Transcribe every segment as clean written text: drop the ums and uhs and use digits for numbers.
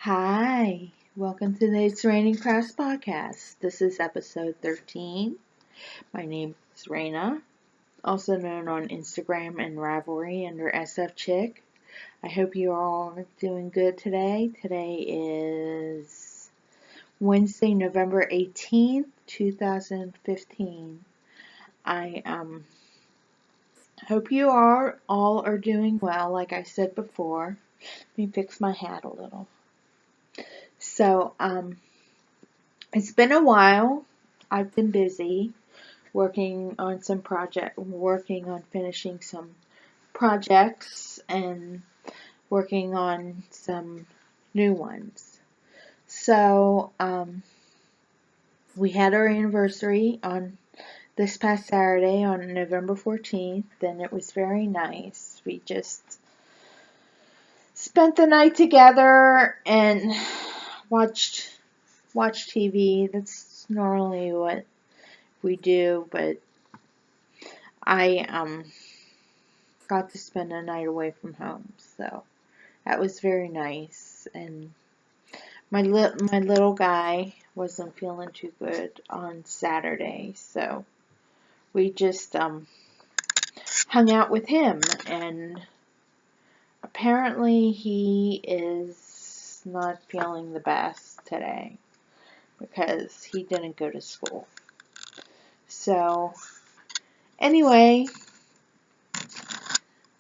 Hi, welcome to the It's Raining Crafts podcast. This is episode 13. My name is Raina, also known on Instagram and Ravelry under SF Chick. I hope you are all doing good today. Today is Wednesday, November 18th, 2015. I hope you all are doing well, like I said before. Let me fix my hat a little. So, it's been a while. I've been busy working on finishing some projects and working on some new ones. So, we had our anniversary on this past Saturday on November 14th, and it was very nice. We just spent the night together and watched TV. That's normally what we do, but I got to spend a night away from home, so that was very nice. And my little guy wasn't feeling too good on Saturday, so we just hung out with him, and apparently he is not feeling the best today because he didn't go to school. So anyway,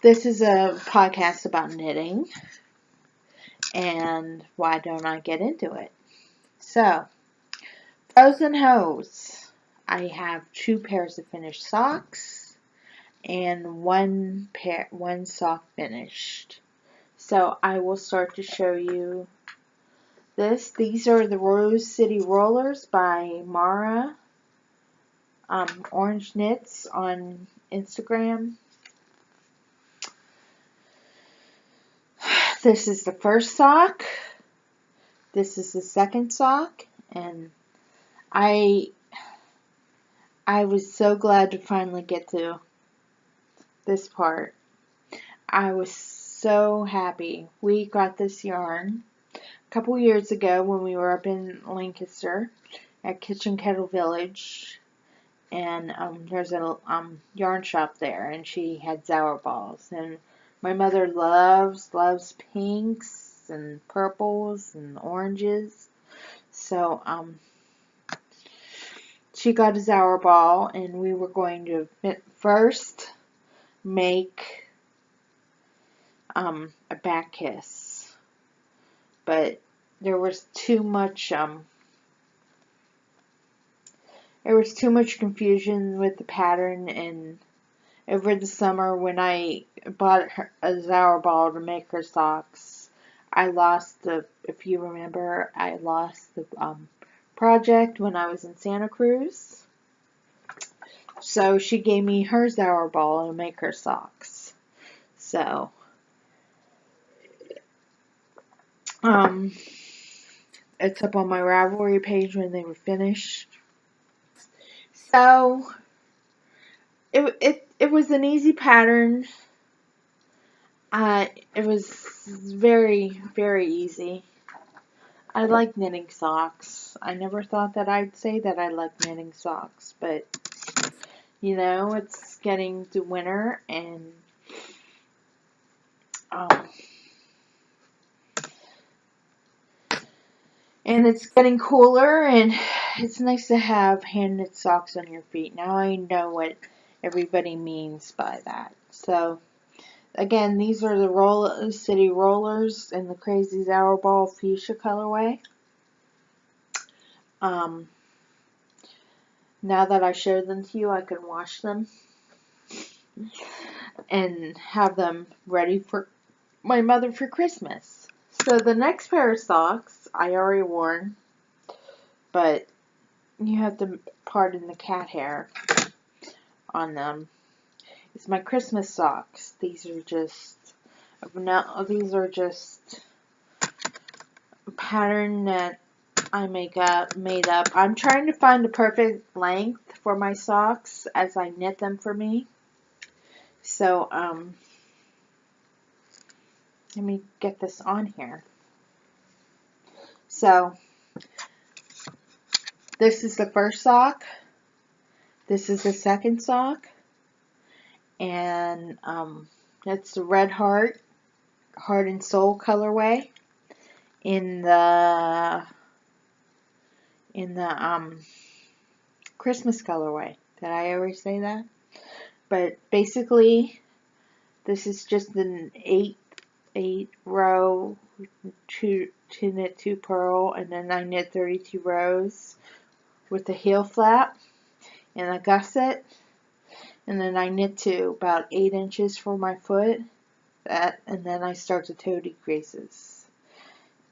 this is a podcast about knitting, and why don't I get into it? So, frozen hose. I have 2 pairs of finished socks and one sock finished. So I will start to show you this. These are the Rose City Rollers by Mara Orange Knits on Instagram. This is the first sock. This is the second sock, and I was so glad to finally get to this part. I was so happy. We got this yarn a couple years ago when we were up in Lancaster at Kitchen Kettle Village, and there's a yarn shop there, and she had Zower balls, and my mother loves pinks and purples and oranges, so she got a Zower ball, and we were going to first make a back kiss, but there was too much confusion with the pattern, and over the summer when I bought her a Zower ball to make her socks, I lost if you remember, I lost the project when I was in Santa Cruz. So she gave me her Zower ball to make her socks. So it's up on my Ravelry page when they were finished. So it was an easy pattern. It was very, very easy. I like knitting socks. I never thought that I'd say that I like knitting socks, but you know, it's getting to winter, and it's getting cooler, and it's nice to have hand knit socks on your feet. Now I know what everybody means by that. So again, these are the Rose City Rollers in the Crazy Zower Ball Fuchsia colorway. Now that I showed them to you, I can wash them and have them ready for my mother for Christmas. So the next pair of socks I already worn, but you have to pardon the cat hair on them. It's my Christmas socks. These are just a pattern that I made up. I'm trying to find the perfect length for my socks as I knit them for me. So let me get this on here. So this is the first sock. This is the second sock. And that's the Red Heart and Soul colorway in the Christmas colorway. Did I already say that? But basically, this is just an eight row, two knit, two purl, and then I knit 32 rows with a heel flap and a gusset, and then I knit to about 8 inches for my foot, and then I start the toe decreases,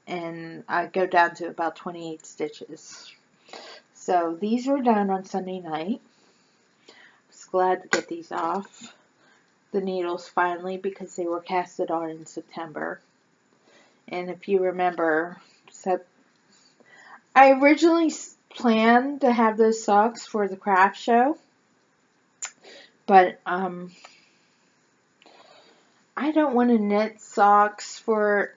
and I go down to about 28 stitches. So these were done on Sunday night. I was glad to get these off the needles finally because they were casted on in September. And if you remember, I originally planned to have those socks for the craft show, but I don't want to knit socks for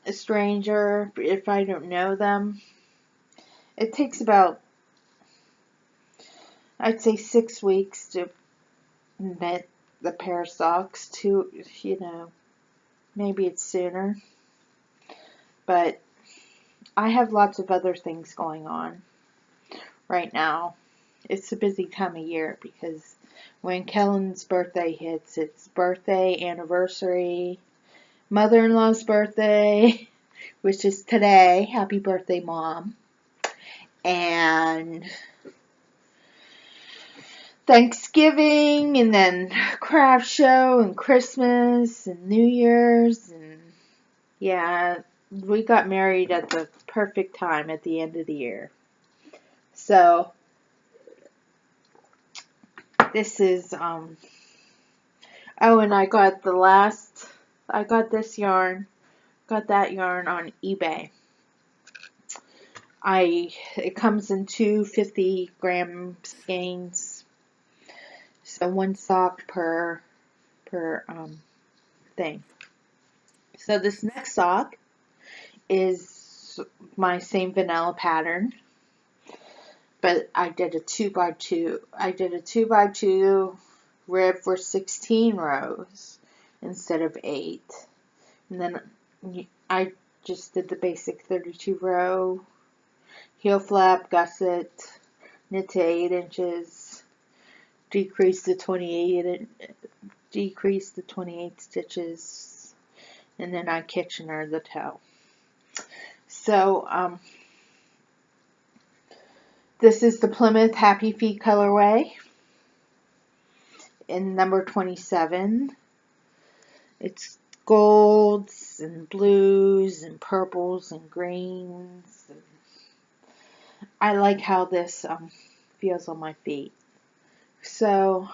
a stranger if I don't know them. It takes about, I'd say, 6 weeks to knit the pair of socks to, maybe it's sooner. But I have lots of other things going on right now. It's a busy time of year because when Kellen's birthday hits, it's birthday, anniversary, mother-in-law's birthday, which is today. Happy birthday, Mom. And Thanksgiving, and then craft show, and Christmas, and New Year's, and yeah, we got married at the perfect time at the end of the year. So this is oh, and I got this yarn, got that yarn on eBay. It comes in two 50-gram skeins, so one sock per thing. So this next sock is my same vanilla pattern, but I did a 2x2. I did a 2x2 rib for 16 rows instead of 8, and then I just did the basic 32 row heel flap, gusset, knit to 8 inches, decrease to 28 stitches, and then I Kitchener the toe. So this is the Plymouth Happy Feet colorway in number 27. It's golds and blues and purples and greens. I like how this feels on my feet. So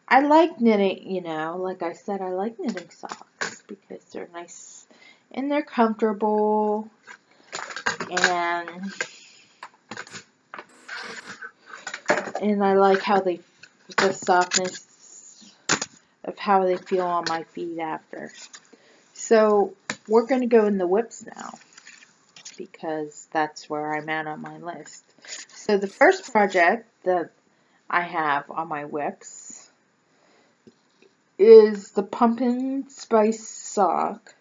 I like knitting, like I said, I like knitting socks because they're nice and they're comfortable, and I like how the softness of how they feel on my feet after. So we're going to go in the whips now because that's where I'm at on my list. So the first project that I have on my whips is the Pumpkin Spice Sock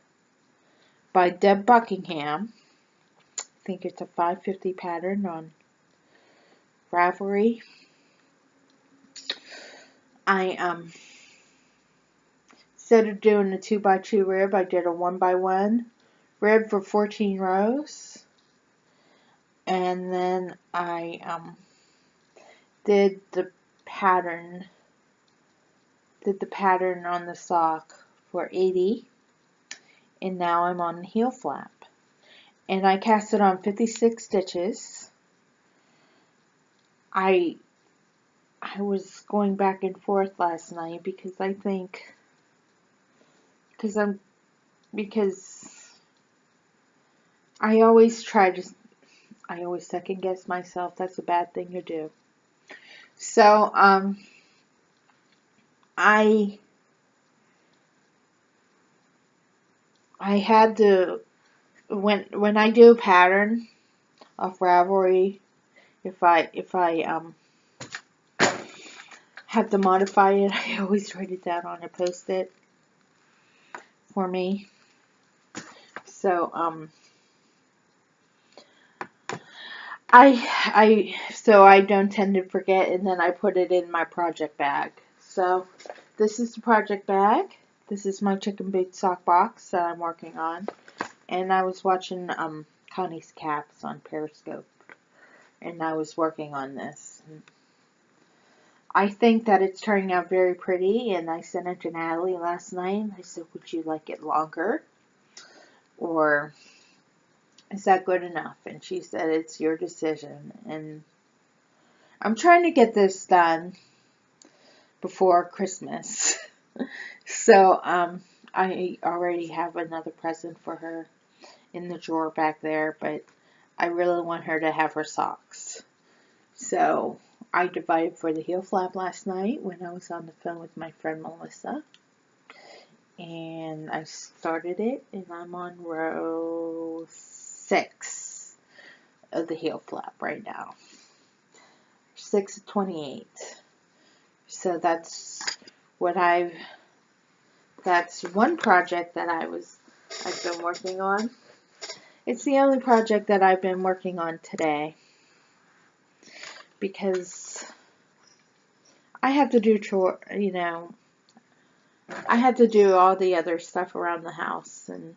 by Deb Buckingham. I think it's a 550 pattern on Ravelry. I instead of doing a 2x2 rib, I did a 1x1 rib for 14 rows, and then I did the pattern on the sock for 80, and now I'm on the heel flap, and I cast it on 56 stitches. I was going back and forth last night because I always second guess myself. That's a bad thing to do. So I had to when I do a pattern of Ravelry, if I have to modify it, I always write it down on a post-it for me. So I don't tend to forget, and then I put it in my project bag. So this is the project bag. This is my chicken boot sock box that I'm working on. And I was watching Connie's Caps on Periscope, and I was working on this. I think that it's turning out very pretty, and I sent it to Natalie last night. I said, would you like it longer? Or is that good enough? And she said, it's your decision. And I'm trying to get this done before Christmas. So I already have another present for her in the drawer back there, but I really want her to have her socks. So I divided for the heel flap last night when I was on the phone with my friend Melissa. And I started it, and I'm on row 6 of the heel flap right now. 6 of 28. So that's one project that I've been working on. It's the only project that I've been working on today, because I have to do I had to do all the other stuff around the house, and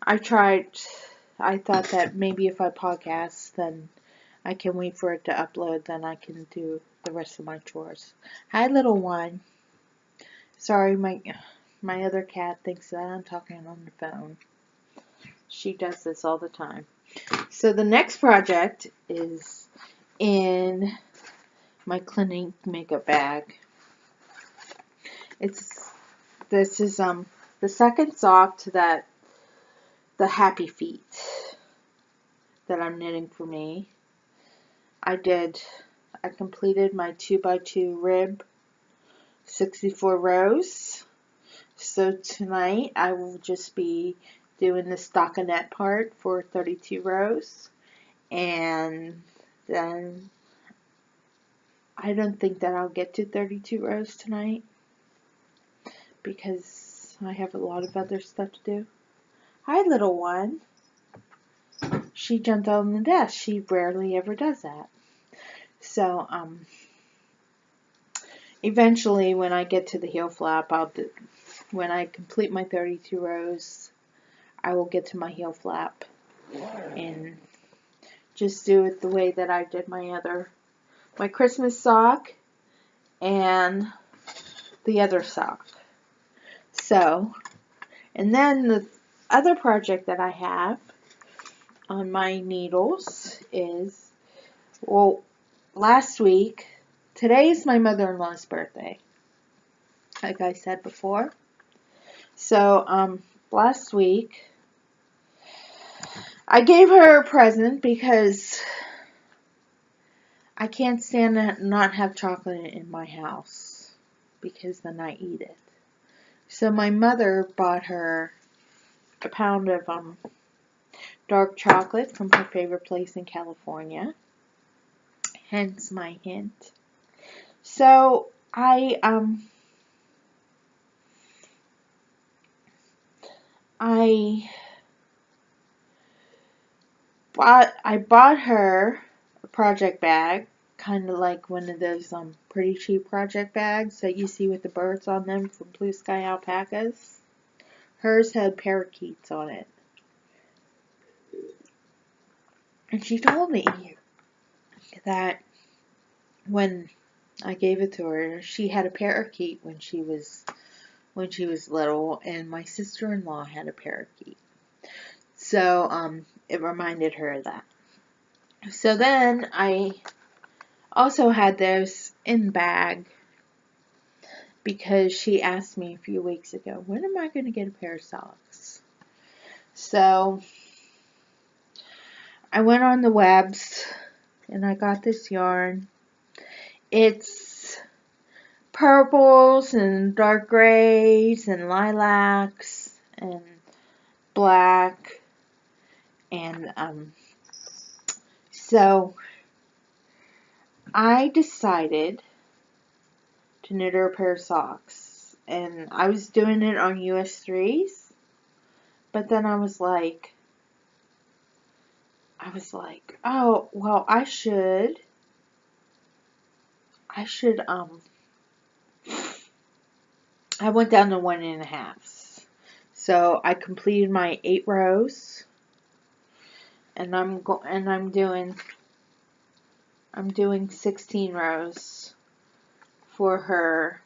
I thought that maybe if I podcast, then I can wait for it to upload, then I can do the rest of my chores. Hi, little one. Sorry, my other cat thinks that I'm talking on the phone. She does this all the time. So the next project is in my Clinique makeup bag. This is the second sock to the Happy Feet that I'm knitting for me. I completed my 2x2 rib 64 rows. So tonight I will just be doing the stockinette part for 32 rows, and then I don't think that I'll get to 32 rows tonight because I have a lot of other stuff to do. Hi, little one. She jumped on the desk. She rarely ever does that. So, eventually when I get to the heel flap, when I complete my 32 rows, I will get to my heel flap and just do it the way that I did my Christmas sock and the other sock. So, and then the other project that I have on my needles is, well, today is my mother-in-law's birthday, like I said before. So, last week, I gave her a present because I can't stand to not have chocolate in my house, because then I eat it. So my mother bought her a pound of dark chocolate from her favorite place in California, hence my hint. So I bought her a project bag, kind of like one of those pretty cheap project bags that you see with the birds on them from Blue Sky Alpacas. Hers had parakeets on it. And she told me that when I gave it to her, she had a parakeet when she was little, and my sister-in-law had a parakeet. So it reminded her of that. So then I also had those in the bag because she asked me a few weeks ago, when am I going to get a pair of socks? So I went on the webs and I got this yarn. It's purples and dark grays and lilacs and black, and so I decided to knit her a pair of socks, and I was doing it on US 3s, but then I was like, oh, well, I should, I went down to 1.5. So I completed my 8 rows, and I'm doing 16 rows for her.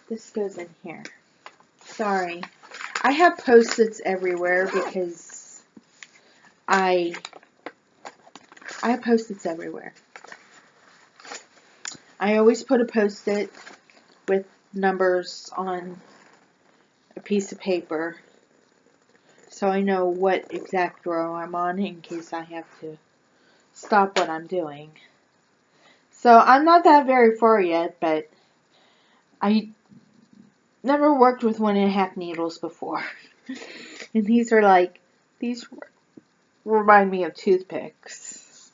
This goes in here. Sorry. I have Post-its everywhere because I have Post-its everywhere. I always put a Post-it with numbers on a piece of paper so I know what exact row I'm on in case I have to stop what I'm doing. So I'm not that very far yet, but I never worked with 1.5 needles before. And these remind me of toothpicks,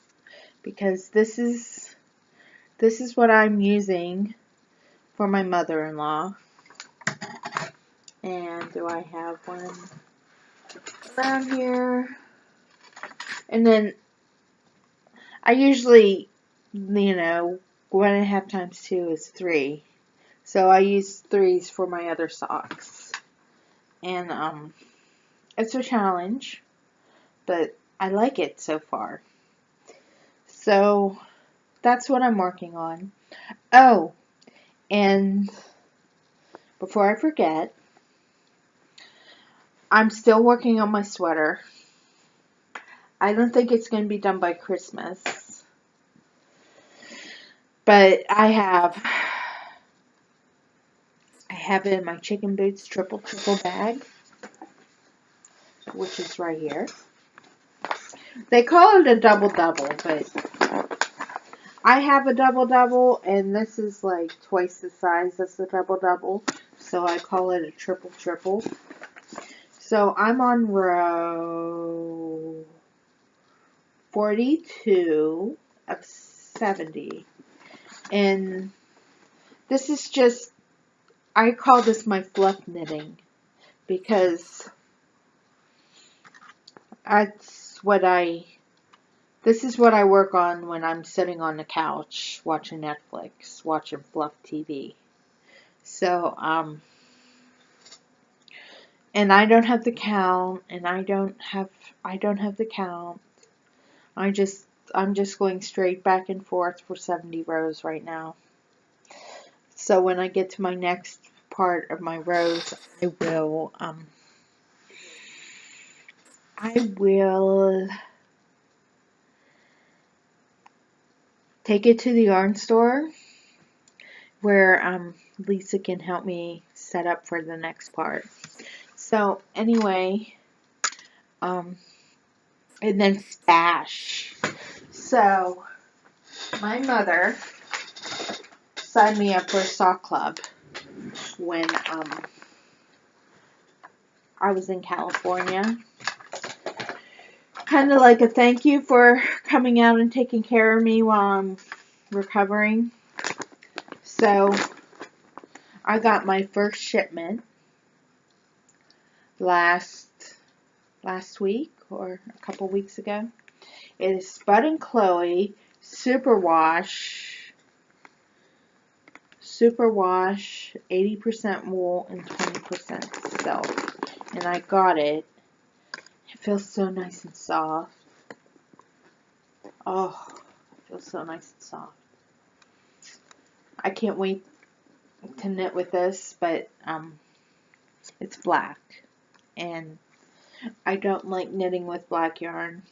because this is what I'm using for my mother-in-law. And do I have one around here? And then I usually, 1.5 times 2 is 3. So I use 3s for my other socks. And it's a challenge, but I like it so far. So that's what I'm working on. Oh, and before I forget, I'm still working on my sweater. I don't think it's going to be done by Christmas. But I have it in my Chicken Boots triple bag, which is right here. They call it a double-double, but I have a double-double, and this is like twice the size as the double-double, so I call it a triple. So I'm on row 42 of 70, and this is just, I call this my fluff knitting, because this is what I work on when I'm sitting on the couch watching Netflix, watching fluff TV. So, and I don't have the count, and I don't have the count. I'm just going straight back and forth for 70 rows right now. So when I get to my next part of my rows, I will take it to the yarn store where Lisa can help me set up for the next part. So anyway, and then stash. So my mother signed me up for a sock club when I was in California. Kind of like a thank you for coming out and taking care of me while I'm recovering. So I got my first shipment last week or a couple weeks ago. It is Spud and Chloe Superwash, 80% wool and 20% silk. And I got it. It feels so nice and soft. Oh, it feels so nice and soft. I can't wait to knit with this, but it's black, and I don't like knitting with black yarn.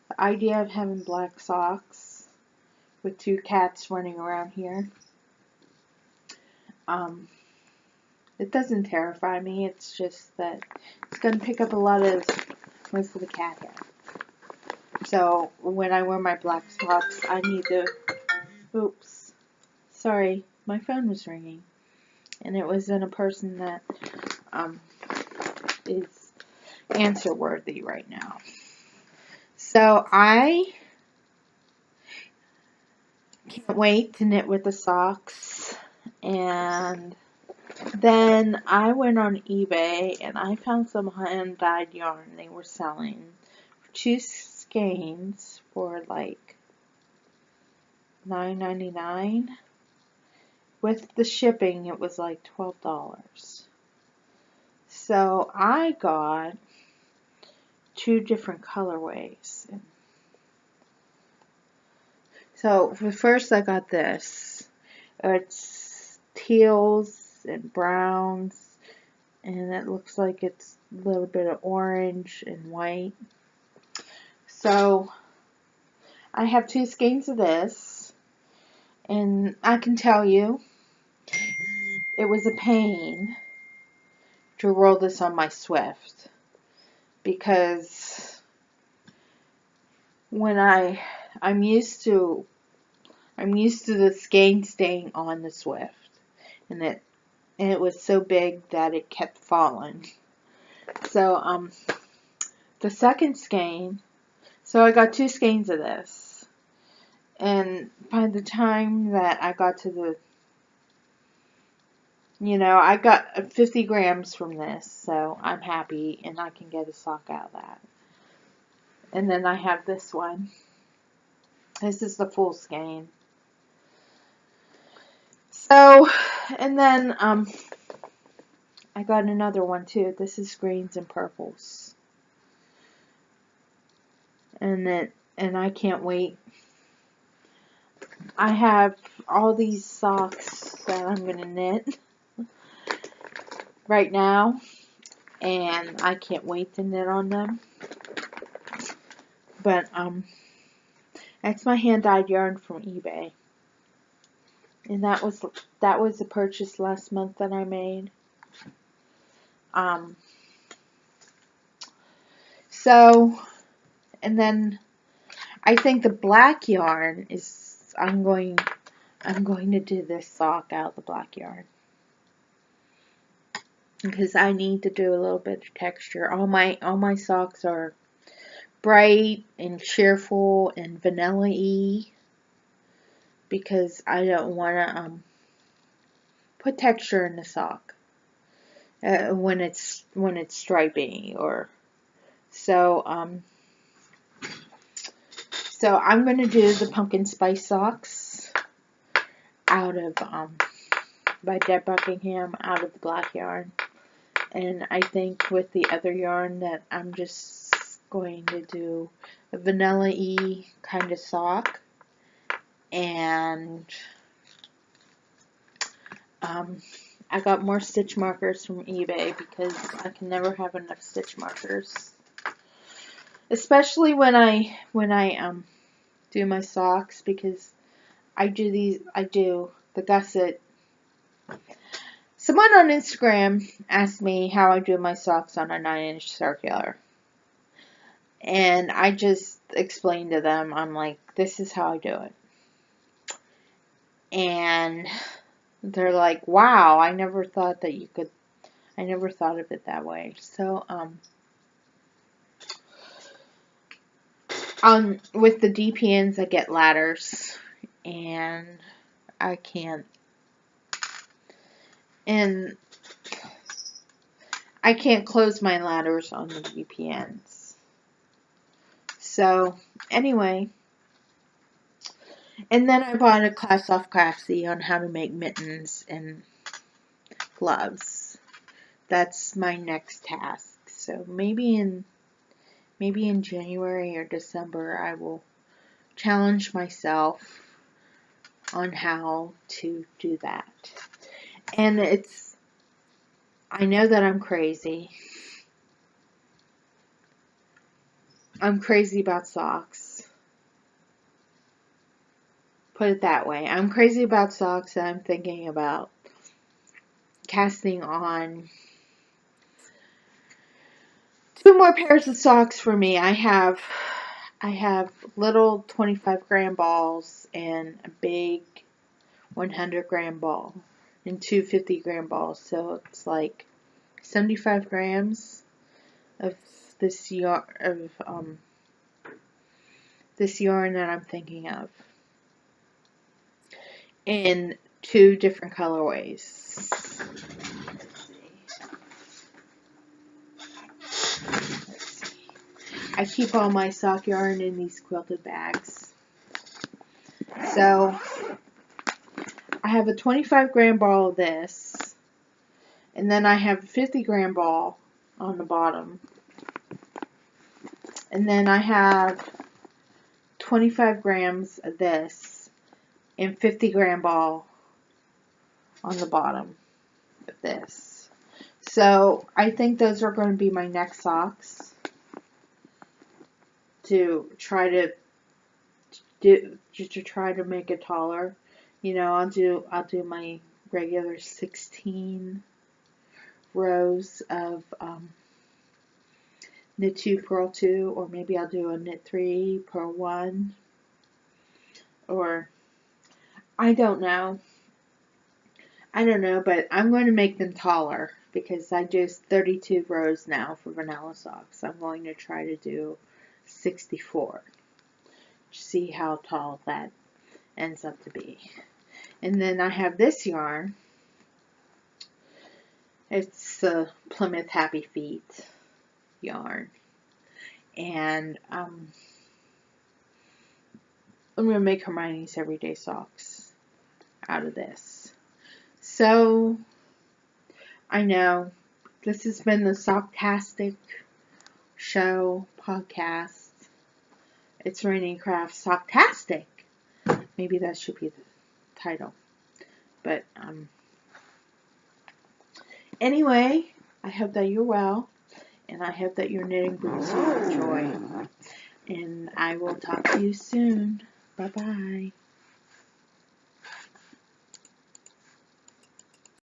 The idea of having black socks with 2 cats running around here, it doesn't terrify me. It's just that it's going to pick up most of the cat hair. So when I wear my black socks, I need to, oops, sorry, my phone was ringing, and it was in a person that is answer worthy right now. So I can't wait to knit with the socks. And then I went on eBay and I found some hand-dyed yarn they were selling. 2 skeins for like $9.99. With the shipping, it was like $12. So I got 2 different colorways. So first I got this. It's teals and browns, and it looks like it's a little bit of orange and white. So I have 2 skeins of this, and I can tell you it was a pain to roll this on my Swift, because when I'm used to the skein staying on the Swift, and it was so big that it kept falling. So the second skein, so I got 2 skeins of this, and by the time that I got to the, I got 50 grams from this, so I'm happy, and I can get a sock out of that. And then I have this one. This is the full skein. So, and then I got another one too. This is greens and purples. And I can't wait. I have all these socks that I'm gonna knit right now, and I can't wait to knit on them. But that's my hand-dyed yarn from eBay, and that was a purchase last month that I made. So, and then I think the black yarn is, I'm going to do this sock out of the black yarn, because I need to do a little bit of texture. All my socks are bright and cheerful and vanilla-y, because I don't want to put texture in the sock when it's stripy, or so. So I'm going to do the pumpkin spice socks out of by Deb Buckingham, out of the black yarn. And I think with the other yarn that I'm just going to do a vanilla-y kind of sock. And I got more stitch markers from eBay, because I can never have enough stitch markers. Especially when I do my socks, because I do the gusset. Someone on Instagram asked me how I do my socks on a 9-inch circular. And I just explained to them, I'm like, this is how I do it. And they're like, wow, I never thought of it that way. So, with the DPNs, I get ladders, and I can't close my ladders on the DPNs. So, anyway, and then I bought a class off Craftsy on how to make mittens and gloves. That's my next task. So maybe in January or December, I will challenge myself on how to do that. And I know that I'm crazy. I'm crazy about socks. Put it that way. I'm crazy about socks, and I'm thinking about casting on 2 more pairs of socks for me. I have little 25-gram balls and a big 100-gram ball, and 2 50-gram balls. So it's like 75 grams of this yarn that I'm thinking of in 2 different colorways. Let's see. I keep all my sock yarn in these quilted bags. So I have a 25-gram ball of this, and then I have a 50-gram ball on the bottom, and then I have 25 grams of this and 50-gram ball on the bottom of this. So I think those are going to be my next socks to try to make it taller. You know, I'll do my regular 16 rows of knit 2, purl 2, or maybe I'll do a knit 3, purl 1, or I don't know, but I'm going to make them taller because I do 32 rows now for vanilla socks. I'm going to try to do 64. See how tall that ends up to be. And then I have this yarn. It's the Plymouth Happy Feet yarn. And I'm going to make Hermione's Everyday Socks out of this. So, I know this has been the Socktastic Show podcast. It's Rainy Crafts Socktastic. Maybe that should be the title. But, anyway, I hope that you're well. And I hope that you're knitting boots with joy. And I will talk to you soon. Bye-bye.